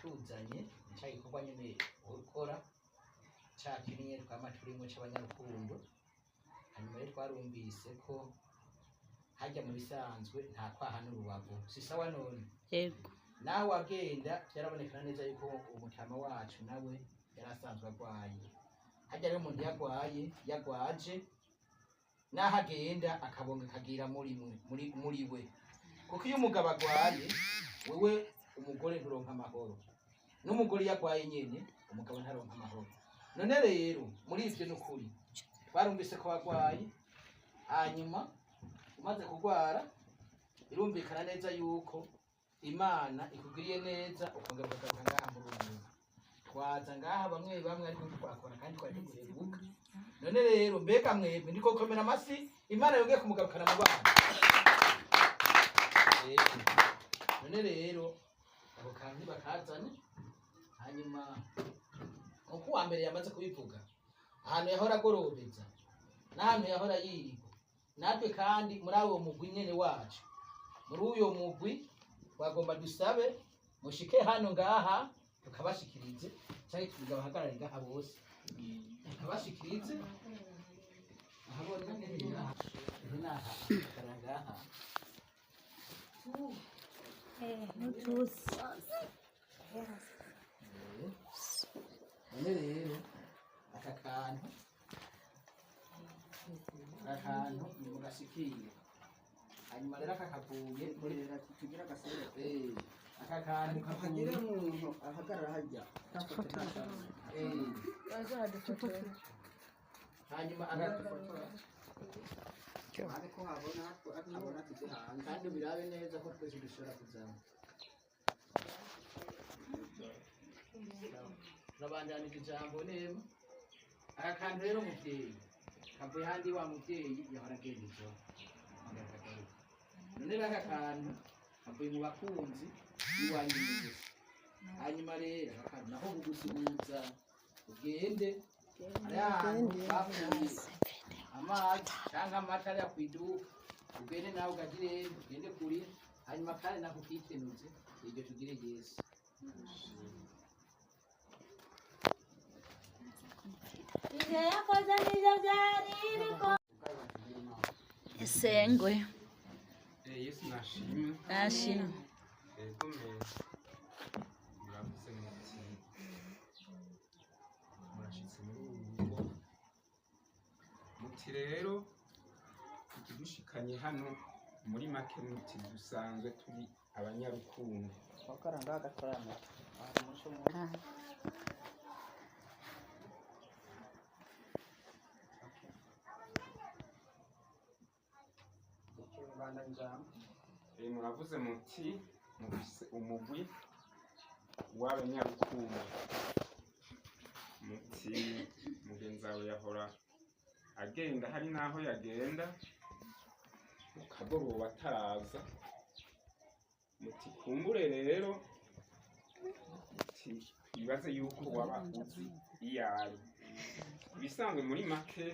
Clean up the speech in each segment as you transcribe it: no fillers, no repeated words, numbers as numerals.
ikituzanye cya gikorwa nyine gukora cya kinye twama turimo cy'abanyarukundo. Hanyuma rero twarumvise ko hajya mu bisanzwe nta kwaha n'urubavu si sawa none. Yego. Naho wagenda byarabonekana neza yuko umutama wacu nawe yarasanzwe agwaye. Hajya rero umuntu yagwaje naho agenda akabonga kagira muri we, kuko iyo umugabo agwaye wewe umugore nturonka amahoro, n'umugore yagwaye nyene umugabo ntaronka amahoro. None rero muri ivyo n'ukuri twarumvise ko wagwaye, hanyuma umaze kugwara birumvikana neza yuko Imana ikugiriye neza ukongera ukagaruka ngaha mu rugo. Twaza ngaha bamwe ariko twakora kandi twari guka. None rero mbega mwebwe ndiko komera amasi Imana yongeye kumugarukana mu bana. None rero abo kandi bakazanye, hanyuma uko wa mbere yamaze kubivuga ahantu yahora agorobeza n'ahantu yahora yirirwa, natwe kandi muri abo mugwi nyene wacu, muri uyo mugwi bagomba dusabe mushike hano ngaha tukabashikirize cyangwa tugabahagarara ngaha bose tukabashikirize ahabona ngaha ngaha nutusi. None rero aka kantu ni mugashikire, hanyuma rero akakavuye muri tugira agasere aka kantu kavuye umuntu ahagarara hajya hanyuma agafotora ariko habona tuzihanze kandi birabe neza ko twese dushobora kuzama. Turabandanije ijambo neza. Aka kantu rero muvyeyi kavuye handi wa muvyeyi yahora agenda ijoro agakagaruka. None rero aka kantu kavuye mu bakunzi b'iwanyu. Hanyuma rero aka kantu naho bugusubiza ugende ahantu bafunze amazi cyangwa amata ya kwiduka, ugende nawe ugagire ugende kuri, hanyuma kandi nako kitenuze iryo tugire Yesu. Ije yakoze n'ibyo byari biko esengwe Yesu nashimwe. nashimwe. Yego muravuze muti murashitse muri urugo muti rero ikidushikanye hano muri make muti dusanzwe turi abanyarukundo. Wakaranga agatorana muravuze muti mufise umugwi w'abanyarukundo, muti mugenzi wawe yahora agenda hari naho yagenda ukagoroba ataraza, muti kumbure rero muti twibaze yuko waba uzi iyo ari. Ibisanzwe muri make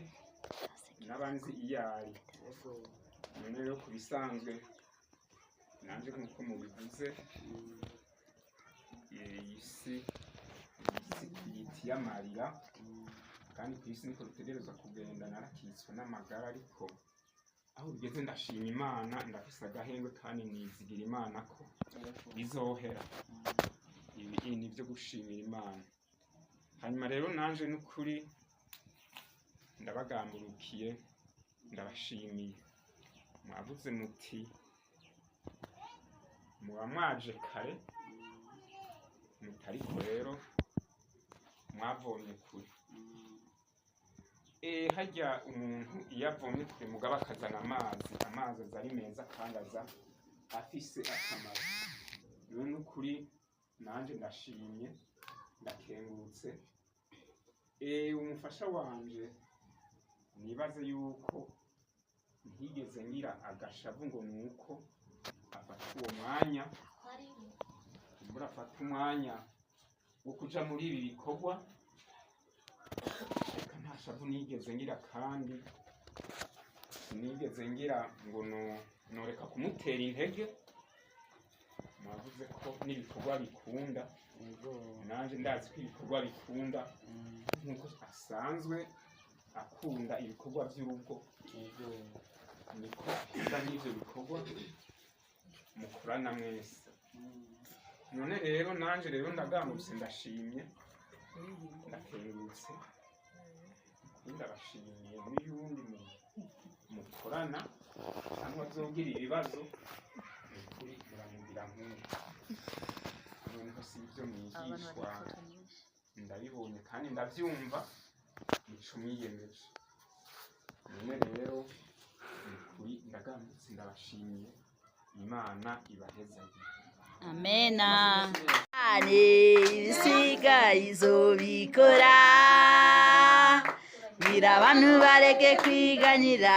n'abanzi iyo ari. None rero ku bisanzwe nanje nk'uko mubivuze isi y'amarira, kandi ku isi niko dutegerezwa kugenda. Narakitswe n'amagara ariko aho bigeze ndashima Imana, ndafise agahengwe kandi nizigira Imana ko bizohera. Ibi ni byo gushimira Imana. Hanyuma rero nanje n'ukuri ndabagamburukiye ndabashimiye. Mwavuze muti muba mwaje kare mutariko rero mwavomye kure. Hajya umuntu iyo avomye kure mugabo akazana amazi aza ari meza kandi aza afise akamaro. Rero n'ukuri nanje ndashimye ndakengurutse. Umufasha wanje nibaze yuko ntigeze ngira agashavu ngo nuko afata uwo mwanya, murafata umwanya wo kuja muri ibi bikorwa. Reka nta shavu nigeze ngira, kandi sinigeze ngira ngo noreka kumutera intege. mwavuze ko n'ibikorwa bikunda nanjye ndazi ko ibikorwa bikunda nk'uko asanzwe akunda ibikorwa by'urugo niko akunda n'ibyo bikorwa mukorana mwese none rero nanjye rero ndagambutse ndashimye ndakengurutse ndabashimiye muri yundi mukorana cyangwa azogira ibibazo kuri muramubwira nk'uyu noneho si ibyo mwigishwa ndabibonye kandi ndabyumva mico mwiyemeje none rero kuri ndagambutse ndabashimiye imana ibahezagire amena ibisigaye izobikora bwira abantu bareke kwiganyira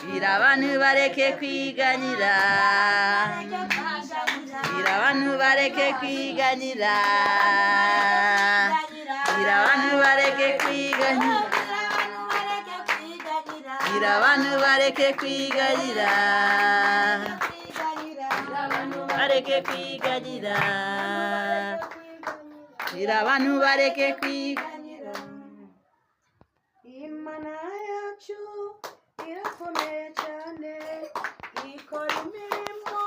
bwira abantu bareke kwiganyira bwira abantu bareke kwiganyira bwira abantu bareke kwiganyira bwira abantu bareke kwiganyira bareke kwiganyira bwira abantu bareke kwiganyira Imana yacu irakomeye cyane ikora imirimo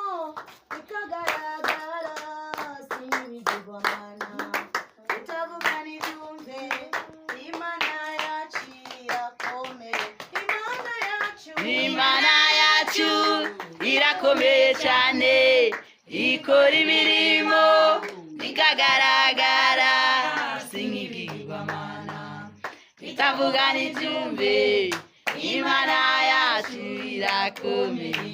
ikagaragara sinibigirwamana itavuga n'ibyumve Imana yacu irakomeye Imana yacu irakomeye cyane ikora imirimo ikagaragara sink'ibigirwamana itavuga n'ibyumve Imana yacu irakomeye